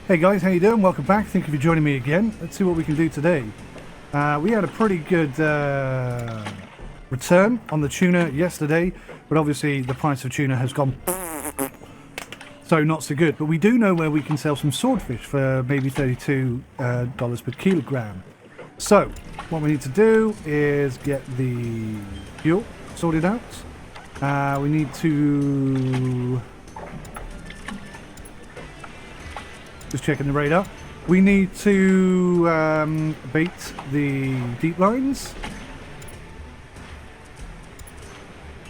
Hey guys, how you doing? Welcome back. Thank you for joining me again. Let's see what we can do today. We had a pretty good return on the tuna yesterday, but obviously the price of tuna has gone so not so good. But we do know where we can sell some swordfish for maybe $32 per kilogram. So what we need to do is get the fuel sorted out. We need to... Just checking the radar. We need to bait the deep lines.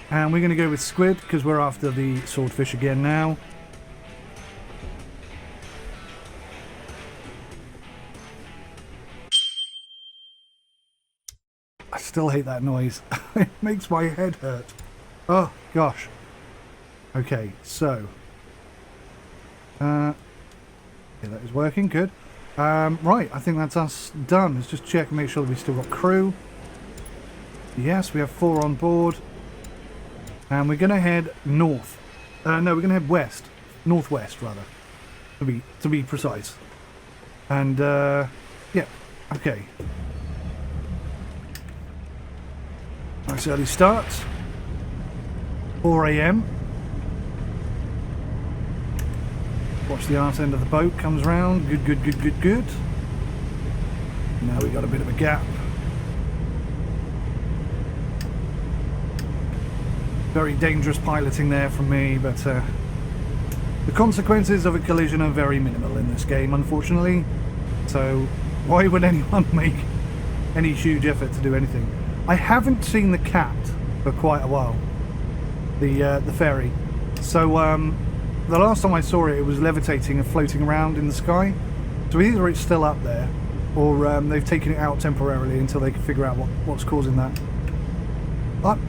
And we're going to go with squid because we're after the swordfish again now. I still hate that noise. It makes my head hurt. Oh, gosh. Okay, so... yeah, that is working, good. Right, I think that's us done. Let's just check and make sure that we still got crew. Yes, we have 4 on board. And we're going to head north. No, we're going to head west. Northwest, rather. To be precise. And, yeah, okay. Nice early start. 4 AM. Watch the arse end of the boat comes round. Good, good, good, good, good. Now we got a bit of a gap. Very dangerous piloting there from me, but the consequences of a collision are very minimal in this game, unfortunately. So why would anyone make any huge effort to do anything? I haven't seen the cat for quite a while. The ferry. So the last time I saw it, it was levitating and floating around in the sky. So either it's still up there, or they've taken it out temporarily until they can figure out what's causing that.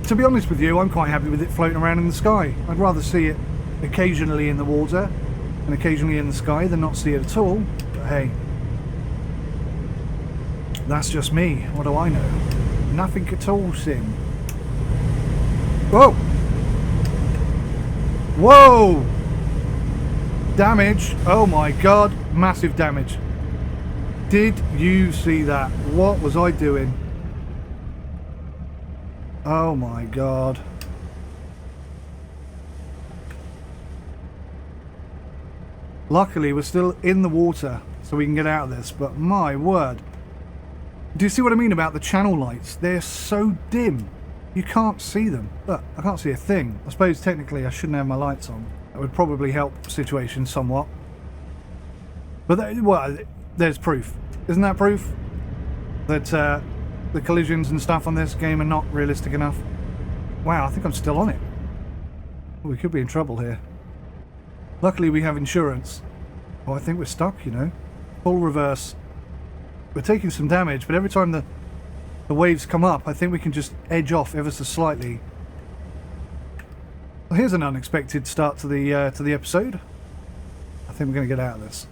To be honest with you, I'm quite happy with it floating around in the sky. I'd rather see it occasionally in the water and occasionally in the sky than not see it at all. But hey, that's just me. What do I know? Nothing at all, Sim. Whoa! Whoa! Damage. Oh my god, massive damage. Did you see that? What was I doing? Oh my god. Luckily we're still in the water so we can get out of this, but my word. Do you see what I mean about the channel lights? They're so dim. You can't see them. Look, I can't see a thing. I suppose technically I shouldn't have my lights on. That would probably help the situation somewhat. But well, there's proof. Isn't that proof? That the collisions and stuff on this game are not realistic enough. Wow, I think I'm still on it. We could be in trouble here. Luckily we have insurance. Oh, I think we're stuck, you know. Full reverse. We're taking some damage, but every time the waves come up, I think we can just edge off ever so slightly. Well, here's an unexpected start to the episode. I think we're going to get out of this.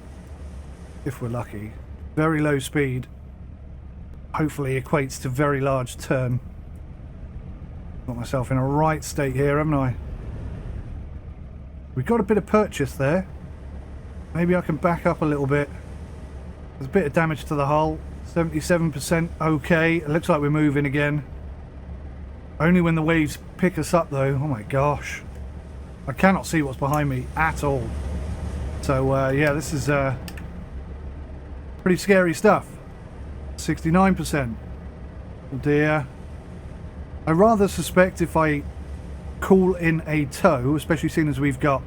If we're lucky. Very low speed. Hopefully equates to very large turn. Got myself in a right state here, haven't I? We've got a bit of purchase there. Maybe I can back up a little bit. There's a bit of damage to the hull. 77% okay. It looks like we're moving again. Only when the waves pick us up though. Oh my gosh. I cannot see what's behind me at all. So yeah, this is pretty scary stuff. 69%. Oh dear. I rather suspect if I call in a tow, especially seeing as we've got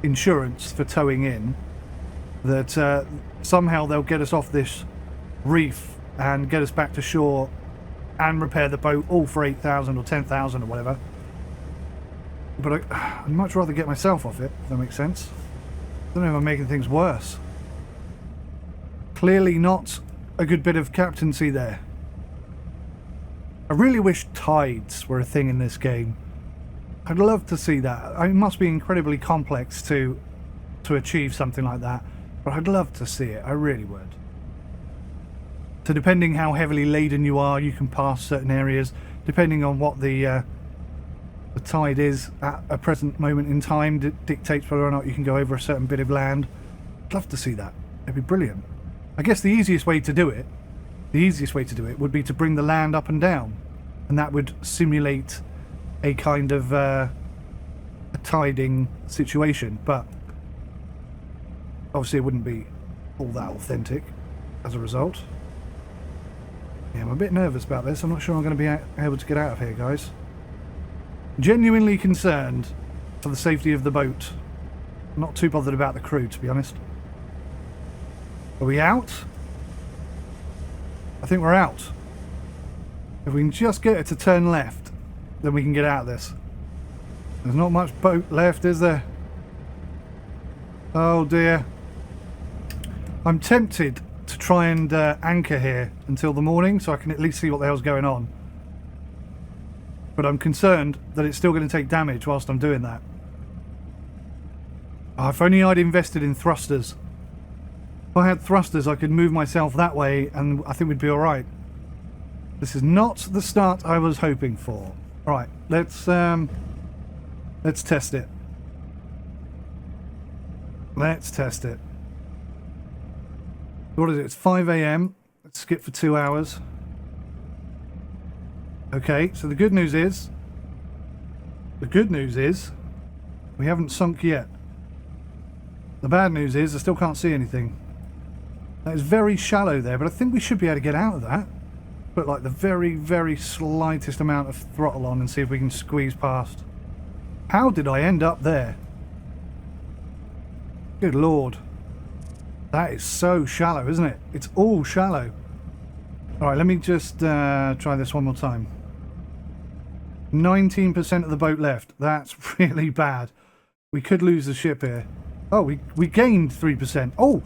insurance for towing in, that somehow they'll get us off this reef and get us back to shore and repair the boat all for 8,000 or 10,000 or whatever. But I'd much rather get myself off it, if that makes sense. I don't know if I'm making things worse. Clearly not a good bit of captaincy there. I really wish tides were a thing in this game. I'd love to see that. It must be incredibly complex to achieve something like that, but I'd love to see it. I really would. So depending how heavily laden you are, you can pass certain areas. Depending on what the tide is at a present moment in time, dictates whether or not you can go over a certain bit of land. I'd love to see that. It'd be brilliant. I guess the easiest way to do it would be to bring the land up and down, and that would simulate a kind of a tiding situation, but obviously it wouldn't be all that authentic as a result. Yeah, I'm a bit nervous about this. I'm not sure I'm going to be able to get out of here, guys. Genuinely concerned for the safety of the boat. Not too bothered about the crew, to be honest. Are we out? I think we're out. If we can just get it to turn left, then we can get out of this. There's not much boat left, is there? Oh dear. I'm tempted to try and anchor here until the morning so I can at least see what the hell's going on. But I'm concerned that it's still going to take damage whilst I'm doing that. Oh, if only I'd invested in thrusters. If I had thrusters, I could move myself that way and I think we'd be alright. This is not the start I was hoping for. Right, let's test it. Let's test it. What is it? It's 5 AM. Let's skip for 2 hours. Okay, so the good news is we haven't sunk yet. The bad news is I still can't see anything. That is very shallow there, but I think we should be able to get out of that. Put like the very, very slightest amount of throttle on and see if we can squeeze past. How did I end up there? Good lord. That is so shallow, isn't it? It's all shallow. Alright, let me just try this one more time. 19% of the boat left. That's really bad. We could lose the ship here. Oh, we gained 3%. Oh,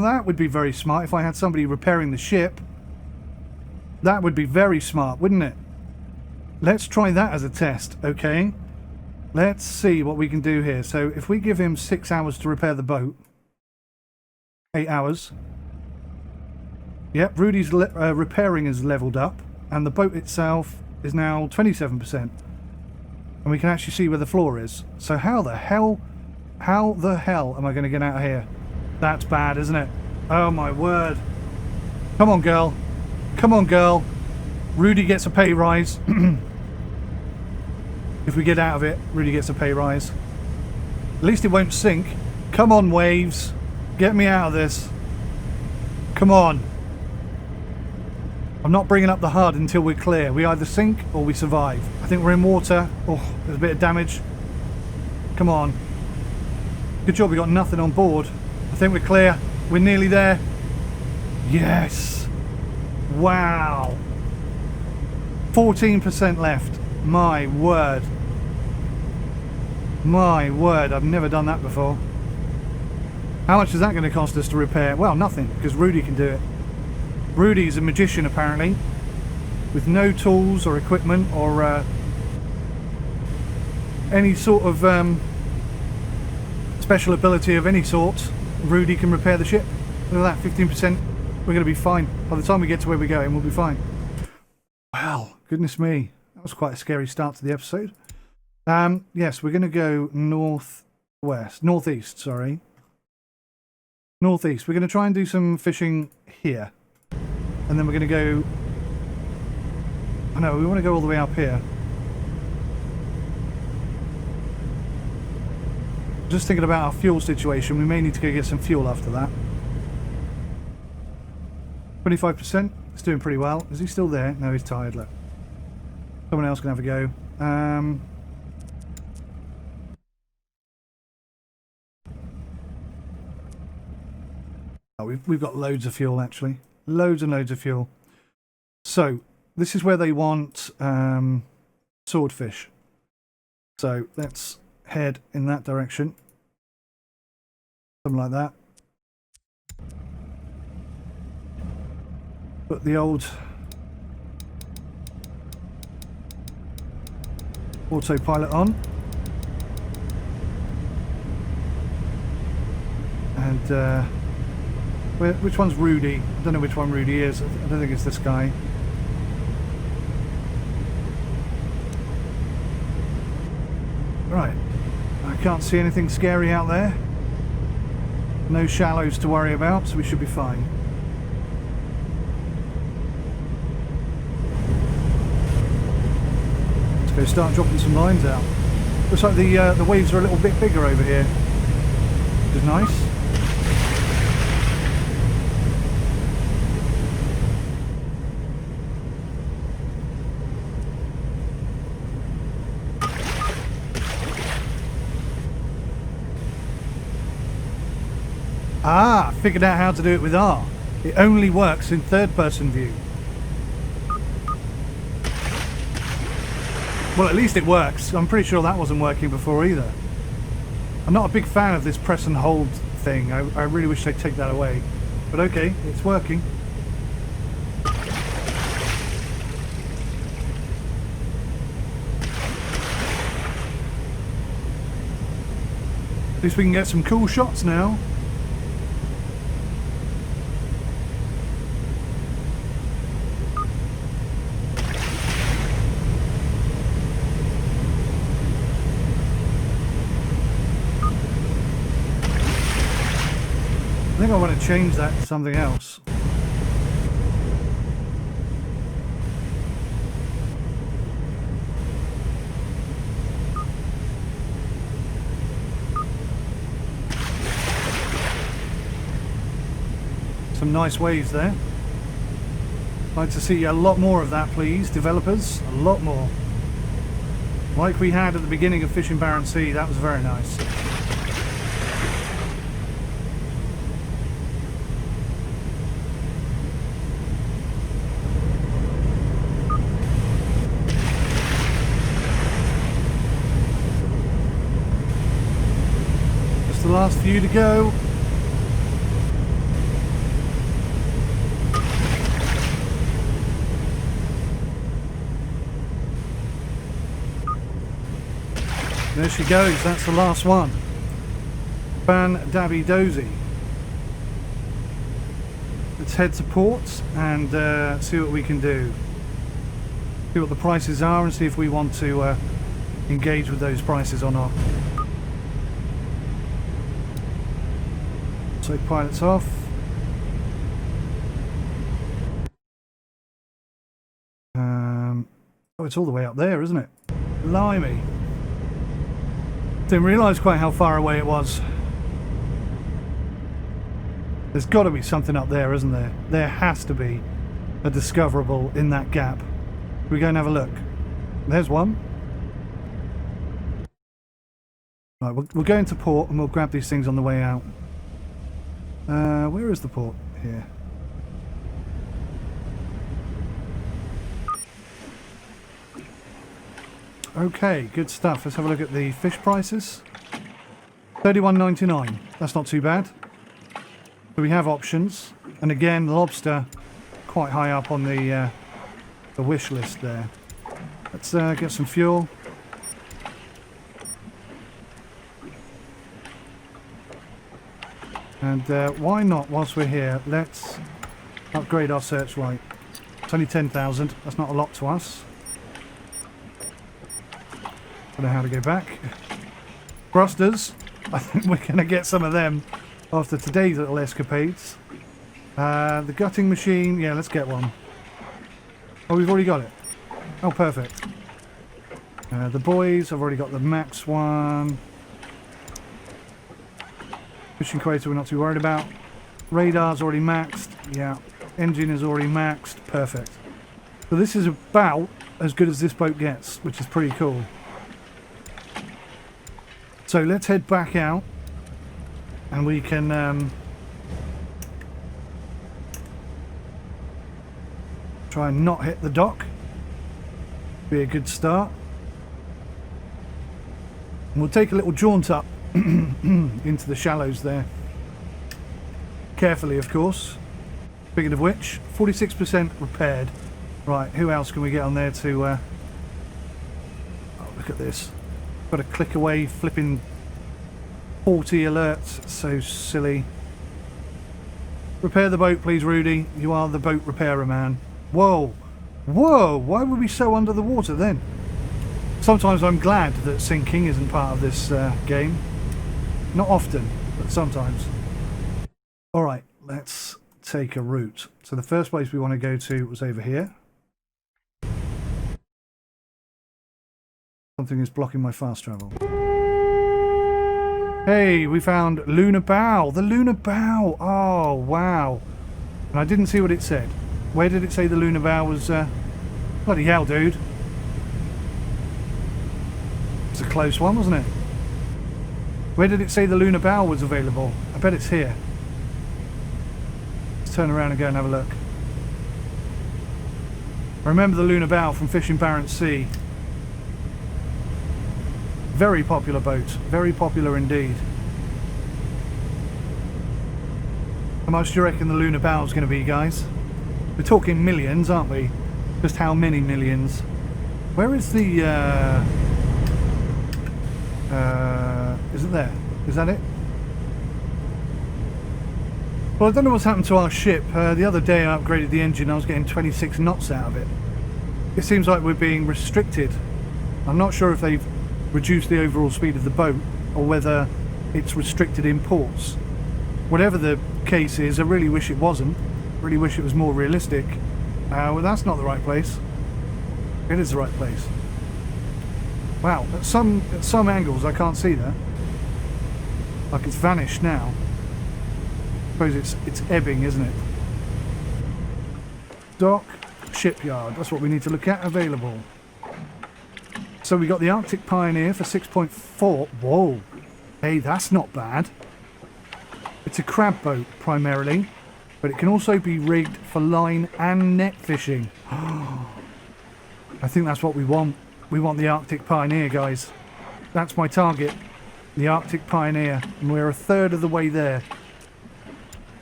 that would be very smart if I had somebody repairing the ship. That would be very smart, wouldn't it? Let's try that as a test, okay? Let's see what we can do here. So if we give him 6 hours to repair the boat. 8 hours. Yep, Rudy's repairing is leveled up. And the boat itself is now 27%. And we can actually see where the floor is. So how the hell am I going to get out of here? That's bad, isn't it? Oh my word. Come on, girl. Come on, girl. Rudy gets a pay rise. If we get out of it, Rudy gets a pay rise. At least it won't sink. Come on, waves. Get me out of this. Come on. I'm not bringing up the HUD until we're clear. We either sink or we survive. I think we're in water. Oh, there's a bit of damage. Come on. Good job we got nothing on board. I think we're clear. We're nearly there. Yes. Wow. 14% left. My word. My word. I've never done that before. How much is that going to cost us to repair? Well, nothing, because Rudy can do it. Rudy's a magician, apparently, with no tools or equipment or any sort of special ability of any sort. Rudy can repair the ship. Look at that, 15%. We're going to be fine. By the time we get to where we're going, we'll be fine. Wow, goodness me. That was quite a scary start to the episode. Yes, we're going to go northeast, sorry. Northeast. We're going to try and do some fishing here. And then we're going to go... Oh no, we want to go all the way up here. Just thinking about our fuel situation, we may need to go get some fuel after that. 25%. It's doing pretty well. Is he still there? No, he's tired, look. Someone else can have a go. Oh, we've got loads of fuel, actually. Loads and loads of fuel. So, this is where they want swordfish. So, let's head in that direction. Something like that. Put the old autopilot on. And which one's Rudy? I don't know which one Rudy is. I don't think it's this guy. Right. I can't see anything scary out there. No shallows to worry about, so we should be fine. Let's go start dropping some lines out. Looks like the waves are a little bit bigger over here, which is nice. Ah, figured out how to do it with R. It only works in third-person view. Well, at least it works. I'm pretty sure that wasn't working before either. I'm not a big fan of this press and hold thing. I really wish they'd take that away. But okay, it's working. At least we can get some cool shots now. I think I want to change that to something else. Some nice waves there. I'd like to see a lot more of that, please, developers. A lot more. Like we had at the beginning of Fishing Barents Sea, that was very nice. The last few to go. There she goes, that's the last one. Ban Dabby Dozy. Let's head to port and see what we can do. See what the prices are and see if we want to engage with those prices or not. So pilots off. Oh, it's all the way up there, isn't it? Blimey. Didn't realise quite how far away it was. There's got to be something up there, isn't there? There has to be a discoverable in that gap. We go and have a look. There's one. Right, we'll go into port and we'll grab these things on the way out. Where is the port? Here. Okay, good stuff. Let's have a look at the fish prices. $31.99. That's not too bad. So we have options, and again, lobster quite high up on the wish list there. Let's get some fuel. And why not, whilst we're here, let's upgrade our searchlight. It's only 10,000, that's not a lot to us. Don't know how to go back. Thrusters, I think we're going to get some of them after today's little escapades. The gutting machine, yeah, let's get one. Oh, we've already got it. Oh, perfect. The boys, I've already got the max one. Fishing Quota we're not too worried about. Radar's already maxed. Yeah. Engine is already maxed. Perfect. So this is about as good as this boat gets, which is pretty cool. So let's head back out and we can try and not hit the dock. Be a good start. And we'll take a little jaunt up into the shallows there. Carefully, of course. Speaking of which, 46% repaired. Right, who else can we get on there to... Oh, look at this. Got to click away, flipping 40 alerts. So silly. Repair the boat, please, Rudy. You are the boat repairer, man. Whoa. Whoa, why were we so under the water then? Sometimes I'm glad that sinking isn't part of this game. Not often, but sometimes. Alright, let's take a route. So the first place we want to go to was over here. Something is blocking my fast travel. Hey, we found Lunar Bow. The Lunar Bow. Oh, wow. And I didn't see what it said. Where did it say the Lunar Bow was? Bloody hell, dude. It's a close one, wasn't it? Where did it say the Lunar Bow was available? I bet it's here. Let's turn around and go and have a look. I remember the Lunar Bow from fishing Barents Sea. Very popular boat. Very popular indeed. How much do you reckon the Lunar Bow is going to be, guys? We're talking millions, aren't we? Just how many millions? Where is the... is it there? Is that it? Well, I don't know what's happened to our ship. The other day I upgraded the engine. I was getting 26 knots out of it. It seems like we're being restricted. I'm not sure if they've reduced the overall speed of the boat or whether it's restricted in ports. Whatever the case is, I really wish it wasn't. Really wish it was more realistic. Well, that's not the right place. It is the right place. Wow, at some angles I can't see that. Like it's vanished now. I suppose it's ebbing, isn't it? Dock, shipyard. That's what we need to look at. Available. So we got the Arctic Pioneer for 6.4. Whoa. Hey, that's not bad. It's a crab boat primarily, but it can also be rigged for line and net fishing. I think that's what we want. We want the Arctic Pioneer, guys. That's my target. The Arctic Pioneer. And we're a third of the way there.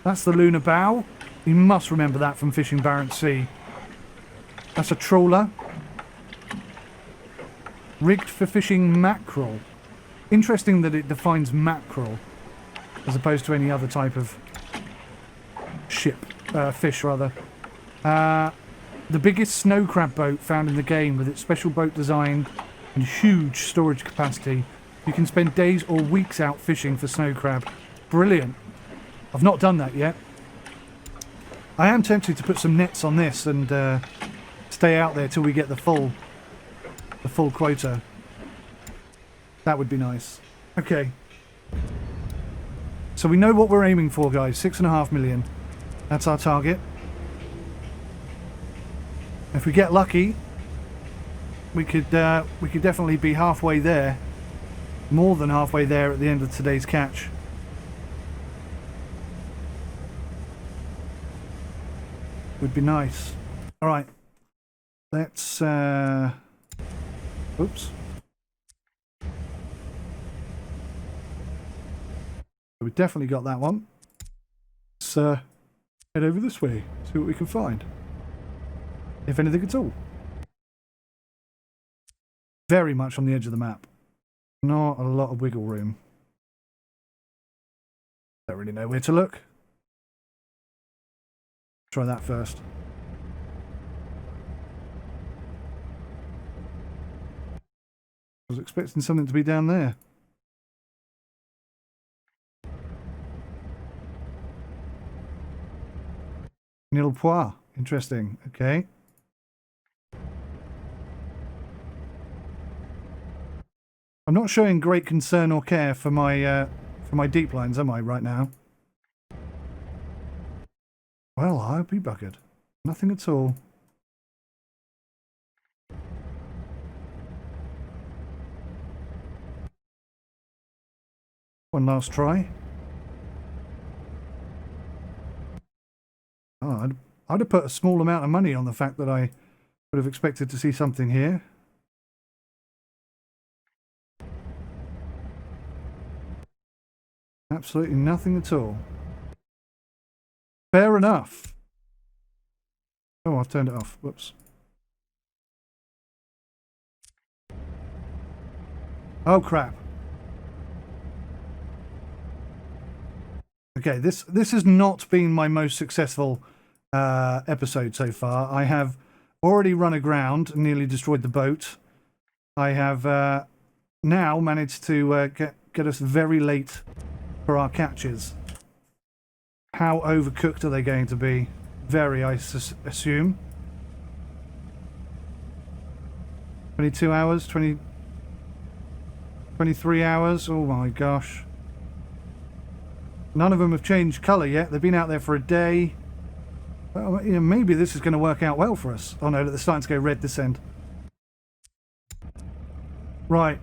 That's the Lunar Bow. You must remember that from fishing Barents Sea. That's a trawler. Rigged for fishing mackerel. Interesting that it defines mackerel as opposed to any other type of fish rather. The biggest snow crab boat found in the game with its special boat design and huge storage capacity. You can spend days or weeks out fishing for snow crab. Brilliant. I've not done that yet. I am tempted to put some nets on this and stay out there till we get the full quota. That would be nice. Okay. So we know what we're aiming for, guys. 6.5 million. That's our target. If we get lucky, we could definitely be halfway there. More than halfway there at the end of today's catch. Would be nice. All right. Let's oops. We definitely got that one. Let's head over this way, see what we can find. If anything at all. Very much on the edge of the map. Not a lot of wiggle room. Don't really know where to look. Try that first. I was expecting something to be down there. Nilpois. Interesting. Okay. I'm not showing great concern or care for my deep lines, am I, right now? Well, I'll be buggered. Nothing at all. One last try. Oh, I'd have put a small amount of money on the fact that I would have expected to see something here. Absolutely nothing at all. Fair enough. Oh, I've turned it off. Whoops. Oh, crap. Okay, this has not been my most successful episode so far. I have already run aground and nearly destroyed the boat. I have now managed to get us very late for our catches. How overcooked are they going to be? Very, I assume. 22 hours, 23 hours. Oh my gosh. None of them have changed colour yet. They've been out there for a day. Well, you know, maybe this is going to work out well for us. Oh no, they're starting to go red this end. Right.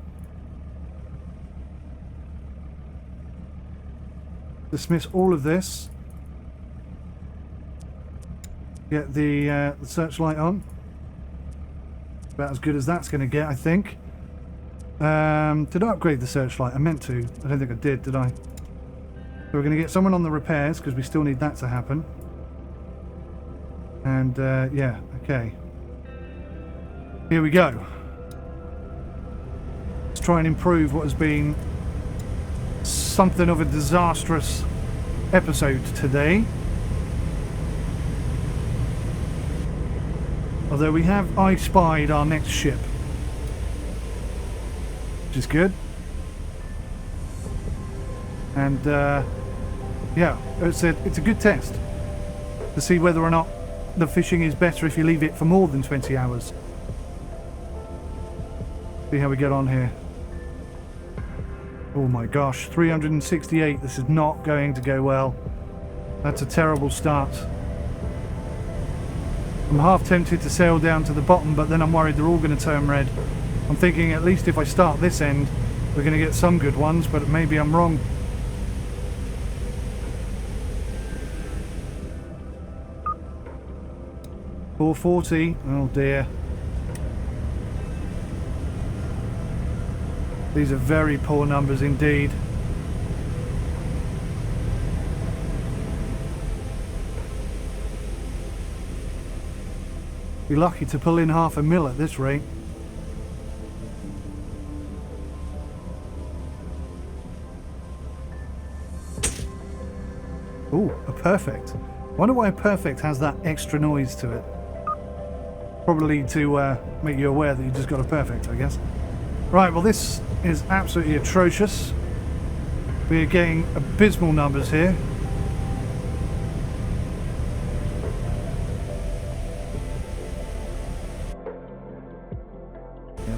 Dismiss all of this. Get the searchlight on. About as good as that's going to get, I think. Did I upgrade the searchlight? I meant to. I don't think I did I? So we're going to get someone on the repairs because we still need that to happen. And yeah, okay. Here we go. Let's try and improve what has been something of a disastrous episode today. Although we have I-spied our next ship, which is good. And yeah, it's a good test to see whether or not the fishing is better if you leave it for more than 20 hours. See how we get on here. Oh my gosh, 368. This is not going to go well. That's a terrible start. I'm half tempted to sail down to the bottom, but then I'm worried they're all going to turn red. I'm thinking at least if I start this end, we're going to get some good ones, but maybe I'm wrong. $440. Oh dear. These are very poor numbers indeed. Be lucky to pull in half a mil at this rate. Ooh, a perfect. Wonder why a perfect has that extra noise to it. Probably to make you aware that you just got a perfect, I guess. Right, well this is absolutely atrocious. We're getting abysmal numbers here.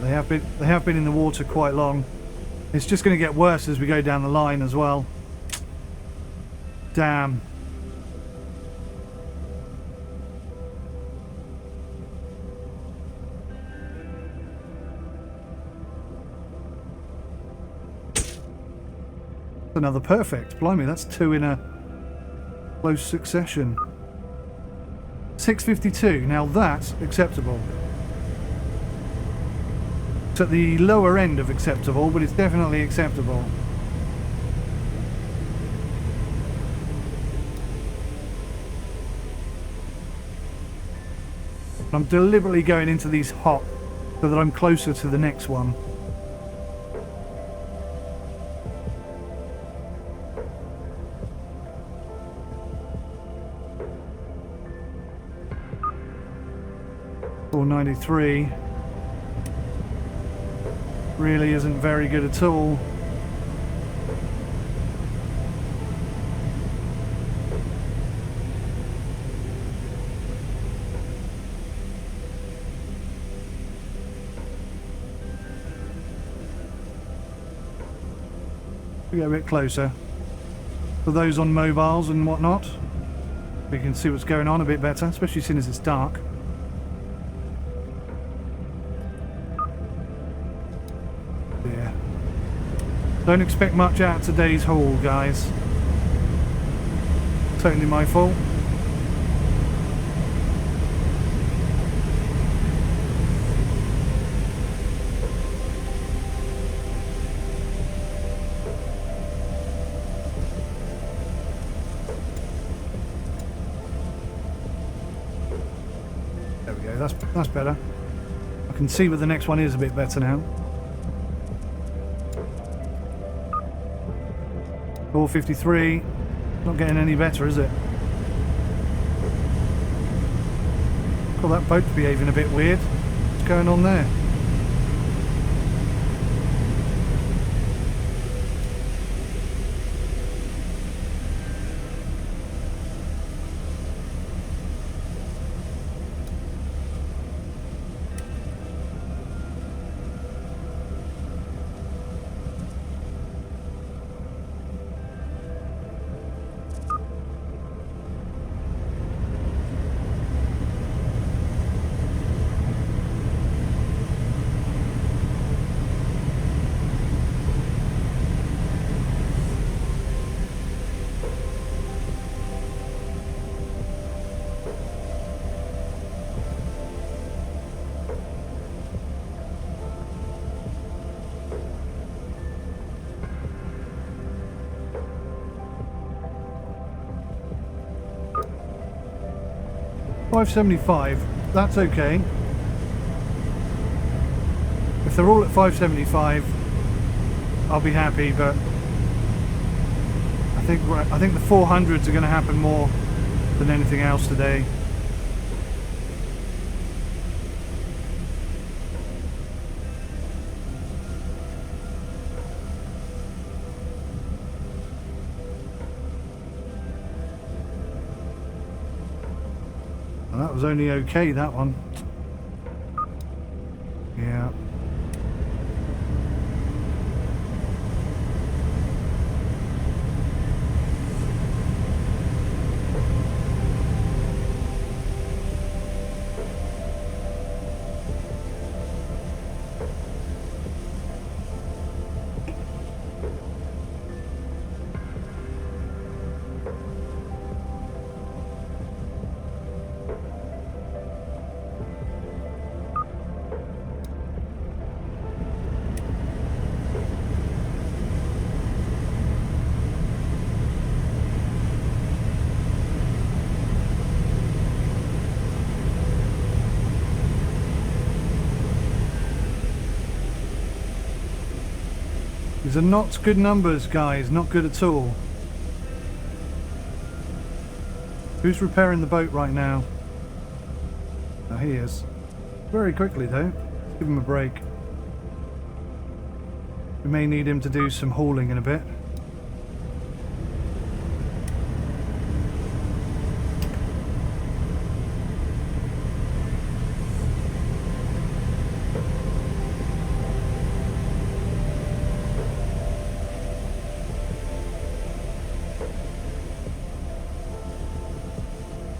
Yeah, they have been in the water quite long. It's just going to get worse as we go down the line as well. Damn. Another perfect. Blimey, that's two in a close succession. 652. Now that's acceptable. It's at the lower end of acceptable, but it's definitely acceptable. I'm deliberately going into these hot so that I'm closer to the next one. $493 really isn't very good at all. We get a bit closer for those on mobiles and whatnot. We can see what's going on a bit better, especially as soon as it's dark. Yeah. Don't expect much out of today's haul, guys. Totally my fault. That's better. I can see where the next one is a bit better now. 453. Not getting any better, is it? Call that boat behaving a bit weird. What's going on there? 575, that's okay. If they're all at 575, I'll be happy, but I think the 400s are going to happen more than anything else today. And that was only okay, that one. Yeah. These are not good numbers, guys. Not good at all. Who's repairing the boat right now? Oh, he is. Very quickly, though. Let's give him a break. We may need him to do some hauling in a bit.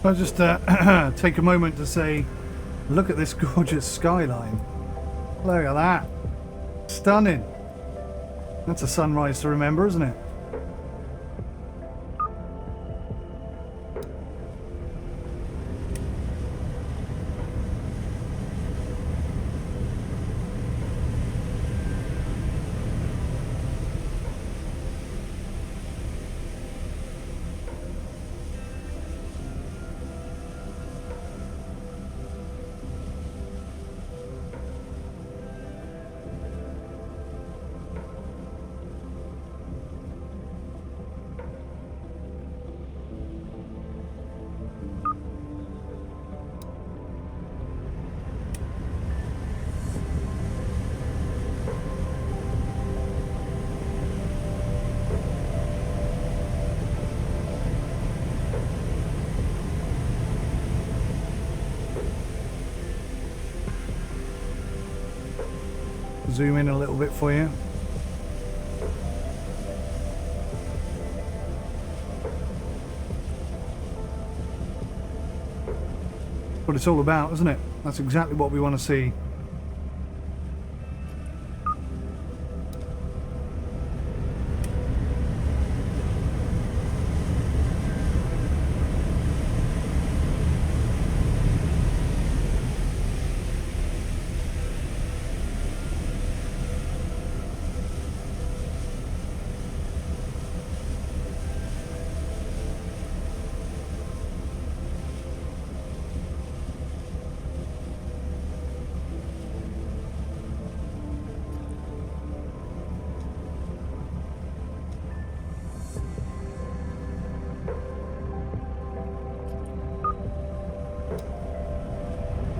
I'll just take a moment to say, look at this gorgeous skyline. Look at that. Stunning. That's a sunrise to remember, isn't it? Zoom in a little bit for you. What it's all about, isn't it? That's exactly what we want to see.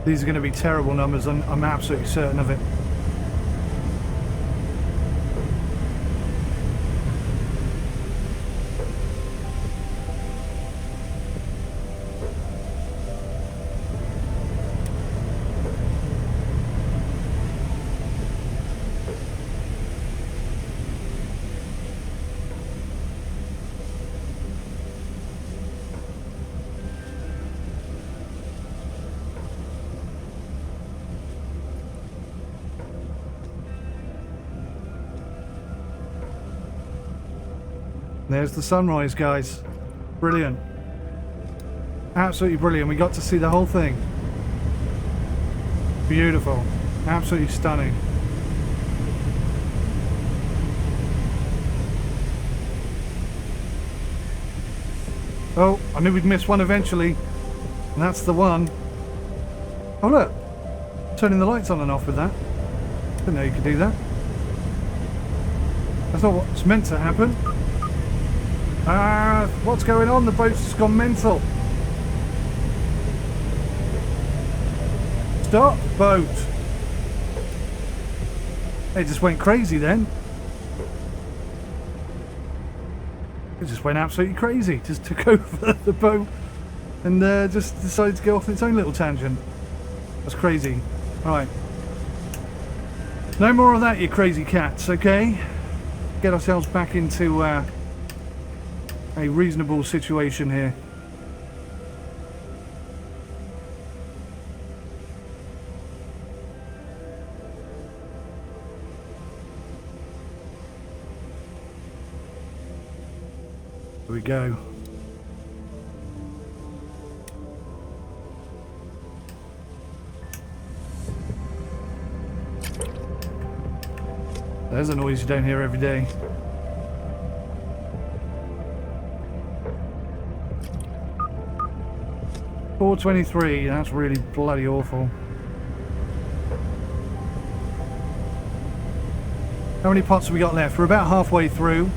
These are going to be terrible numbers, I'm absolutely certain of it. There's the sunrise, guys. Brilliant. Absolutely brilliant. We got to see the whole thing. Beautiful. Absolutely stunning. Oh, I knew we'd miss one eventually. That's the one. Oh look, turning the lights on and off with that. Didn't know you could do that. That's not what's meant to happen. Ah, what's going on? The boat's just gone mental. Stop, boat. It just went crazy then. It just went absolutely crazy. Just took over the boat and just decided to go off on its own little tangent. That's crazy. Alright. No more of that, you crazy cats, okay? Get ourselves back into a reasonable situation here. Here we go. There's a noise you don't hear every day. $4.23, that's really bloody awful. How many pots have we got left? We're about halfway through.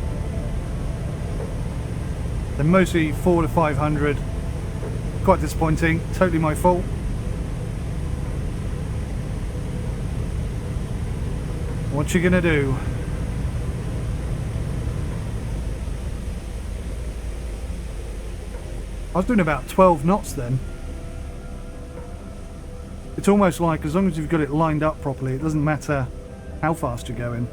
They're mostly 400 to 500. Quite disappointing, totally my fault. What you gonna do? I was doing about 12 knots then. It's almost like as long as you've got it lined up properly, it doesn't matter how fast you're going.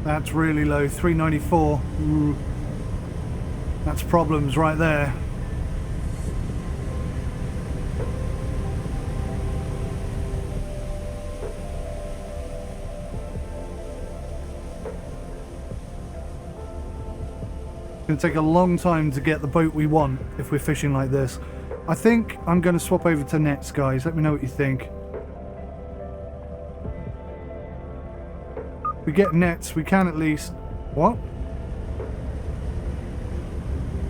That's really low, 394. That's problems right there. It's going to take a long time to get the boat we want if we're fishing like this. I think I'm going to swap over to nets, guys. Let me know what you think. We get nets, we can at least... What?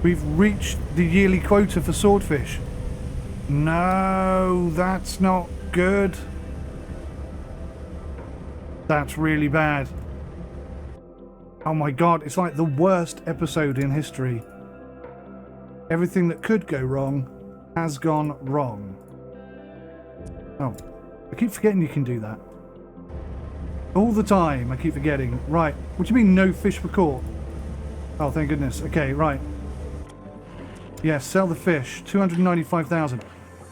We've reached the yearly quota for swordfish. No, that's not good. That's really bad. Oh my god, it's like the worst episode in history. Everything that could go wrong has gone wrong. Oh, I keep forgetting you can do that. All the time, I keep forgetting. Right, what do you mean no fish were caught? Oh, thank goodness. Okay, right. Yes, sell the fish. 295,000.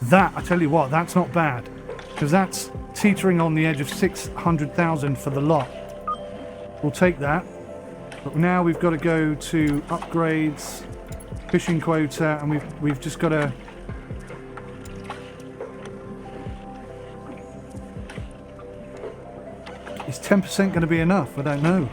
That, I tell you what, that's not bad. Because that's teetering on the edge of 600,000 for the lot. We'll take that. But now we've got to go to upgrades, fishing quota, and we've just got to... Is 10% going to be enough? I don't know.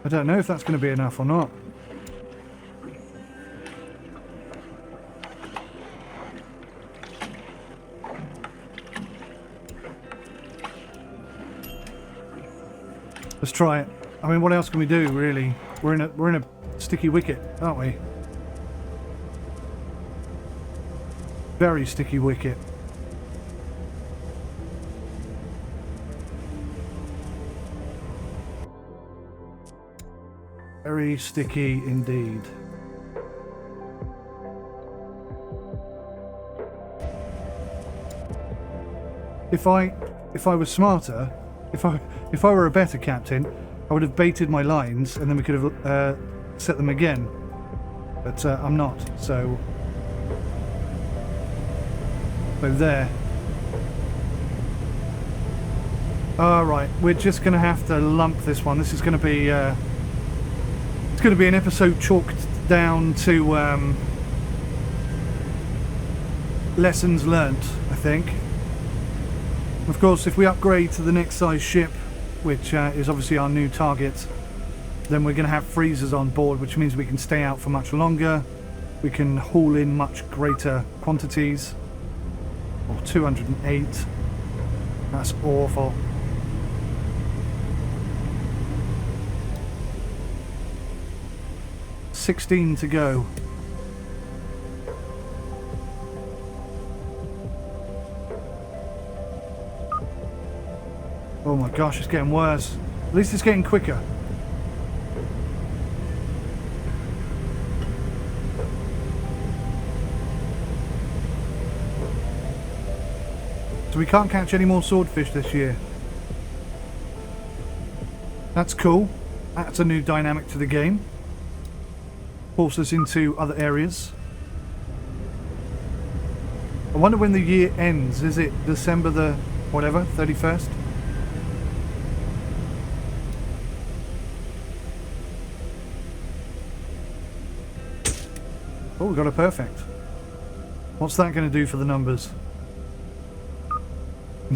I don't know if that's going to be enough or not. Let's try it. I mean, what else can we do, really? We're in a sticky wicket, aren't we? Very sticky wicket. Very sticky indeed. If I was smarter, if I were a better captain, I would have baited my lines and then we could have set them again. But I'm not, so there. Alright, we're just going to have to lump this one. This is going to be it's going to be an episode chalked down to lessons learnt, I think. Of course, if we upgrade to the next size ship, which is obviously our new target, then we're going to have freezers on board, which means we can stay out for much longer. We can haul in much greater quantities. Or 208. That's awful. $16 to go. Oh my gosh, it's getting worse. At least it's getting quicker. So we can't catch any more swordfish this year. That's cool. That's a new dynamic to the game. Force us into other areas. I wonder when the year ends. Is it December the whatever, 31st? Oh, we got a perfect. What's that going to do for the numbers?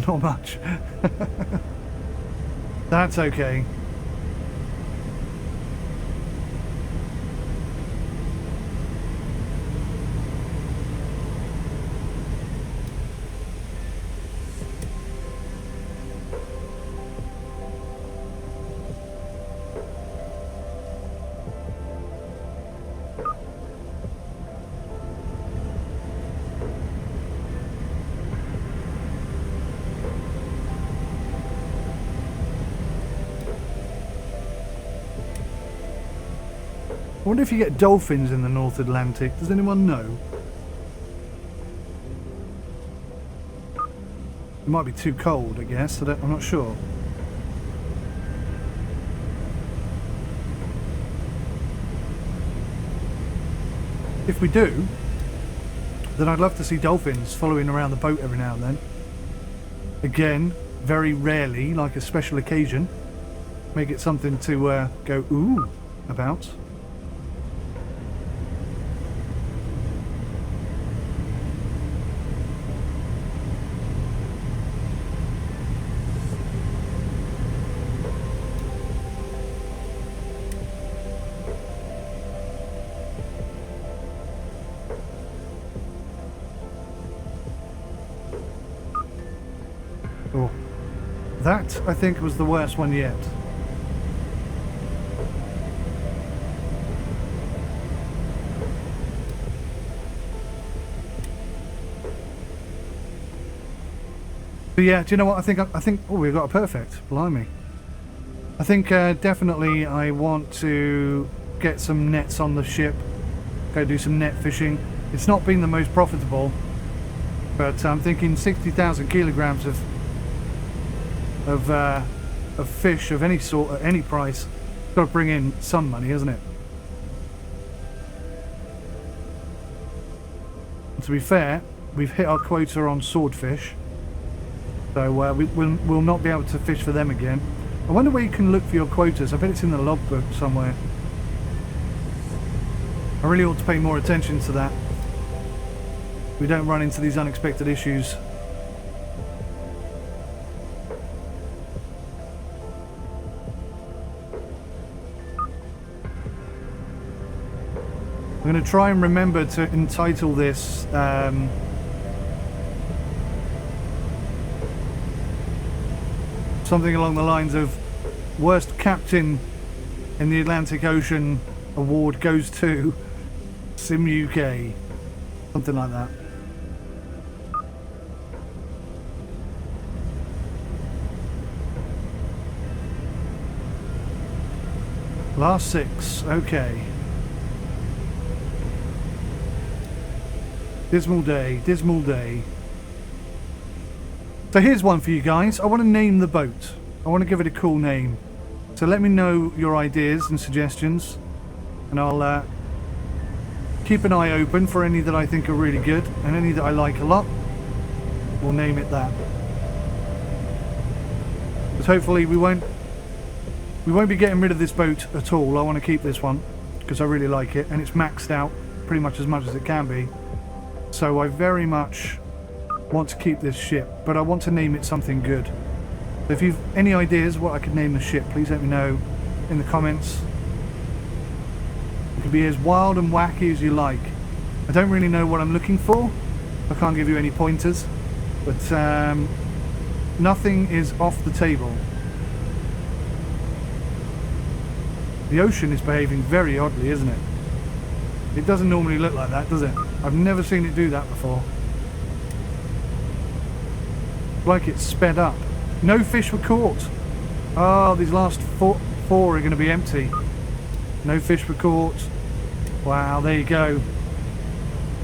Not much. That's okay. I wonder if you get dolphins in the North Atlantic. Does anyone know? It might be too cold, I guess. I'm not sure. If we do, then I'd love to see dolphins following around the boat every now and then. Again, very rarely, like a special occasion. Make it something to go ooh about. Oh, that I think was the worst one yet. But yeah, do you know what? I think. Oh, we've got a perfect. Blimey. I think definitely I want to get some nets on the ship. Go do some net fishing. It's not been the most profitable, but I'm thinking 60,000 kilograms of fish of any sort at any price. Got to bring in some money, hasn't it? And to be fair, we've hit our quota on swordfish. So we'll not be able to fish for them again. I wonder where you can look for your quotas. I bet it's in the logbook somewhere. I really ought to pay more attention to that. We don't run into these unexpected issues. I'm going to try and remember to entitle this something along the lines of worst captain in the Atlantic Ocean award goes to Sim UK. Something like that. Last 6, okay. Dismal day, dismal day. So here's one for you guys. I want to name the boat. I want to give it a cool name. So let me know your ideas and suggestions, and I'll keep an eye open for any that I think are really good, and any that I like a lot, we'll name it that. But hopefully we won't be getting rid of this boat at all. I want to keep this one because I really like it, and it's maxed out pretty much as it can be. So I very much want to keep this ship, but I want to name it something good. So if you've any ideas what I could name the ship, please let me know in the comments. It could be as wild and wacky as you like. I don't really know what I'm looking for. I can't give you any pointers, but nothing is off the table. The ocean is behaving very oddly, isn't it? It doesn't normally look like that, does it? I've never seen it do that before. Like it's sped up. No fish were caught. Oh, these last four are going to be empty. No fish were caught. Wow, there you go.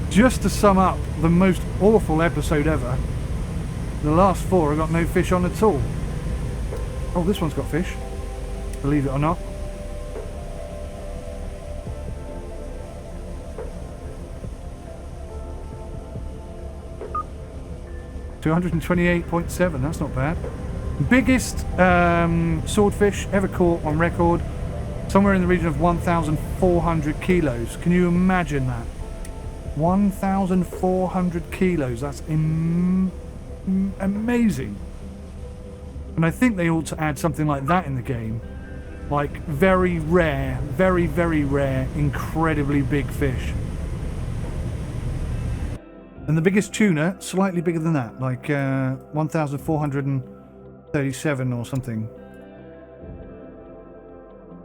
Just to sum up the most awful episode ever, the last 4 I got no fish on at all. Oh, this one's got fish, believe it or not. $228.7, that's not bad. Biggest swordfish ever caught on record, somewhere in the region of 1,400 kilos. Can you imagine that? 1,400 kilos, that's amazing. And I think they ought to add something like that in the game. Like very rare, very, very rare, incredibly big fish. And the biggest tuna, slightly bigger than that, like 1,437 or something.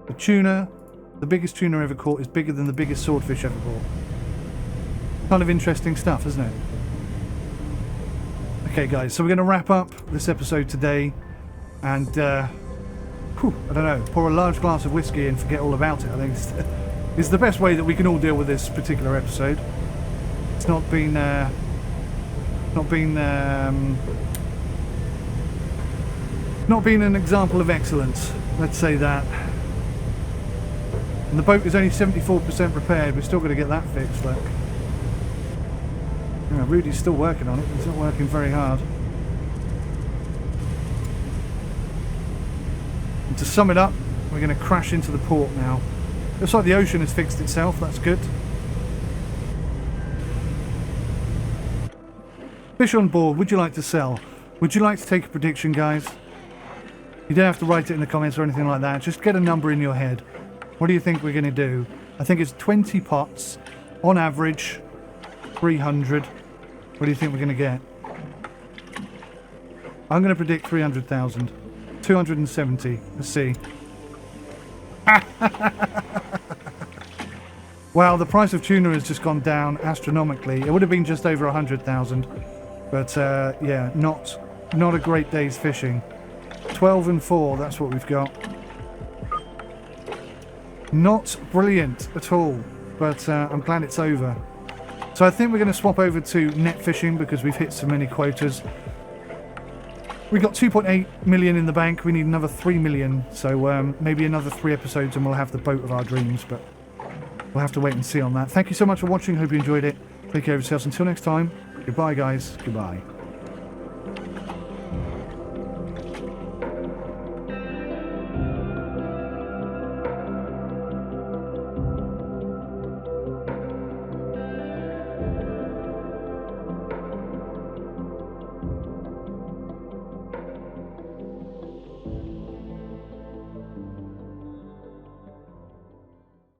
The tuna, the biggest tuna ever caught, is bigger than the biggest swordfish ever caught. Kind of interesting stuff, isn't it? Okay guys, so we're going to wrap up this episode today, and I don't know, pour a large glass of whiskey and forget all about it. I think it's the best way that we can all deal with this particular episode. It's not been an example of excellence, let's say that. And the boat is only 74% repaired. We're still going to get that fixed, look. Yeah, Rudy's still working on it. He's not working very hard. And to sum it up, we're going to crash into the port now. Looks like the ocean has fixed itself. That's good. Fish on board, would you like to sell? Would you like to take a prediction, guys? You don't have to write it in the comments or anything like that. Just get a number in your head. What do you think we're going to do? I think it's 20 pots, on average, 300. What do you think we're going to get? I'm going to predict 300,000. 270. Let's see. Wow, the price of tuna has just gone down astronomically. It would have been just over 100,000. But yeah, not a great day's fishing. 12 and 4, that's what we've got. Not brilliant at all, but I'm glad it's over. So I think we're going to swap over to net fishing because we've hit so many quotas. We got 2.8 million in the bank. We need another 3 million. So maybe another 3 episodes and we'll have the boat of our dreams. But we'll have to wait and see on that. Thank you so much for watching. Hope you enjoyed it. Take care of yourselves. Until next time. Goodbye, guys. Goodbye.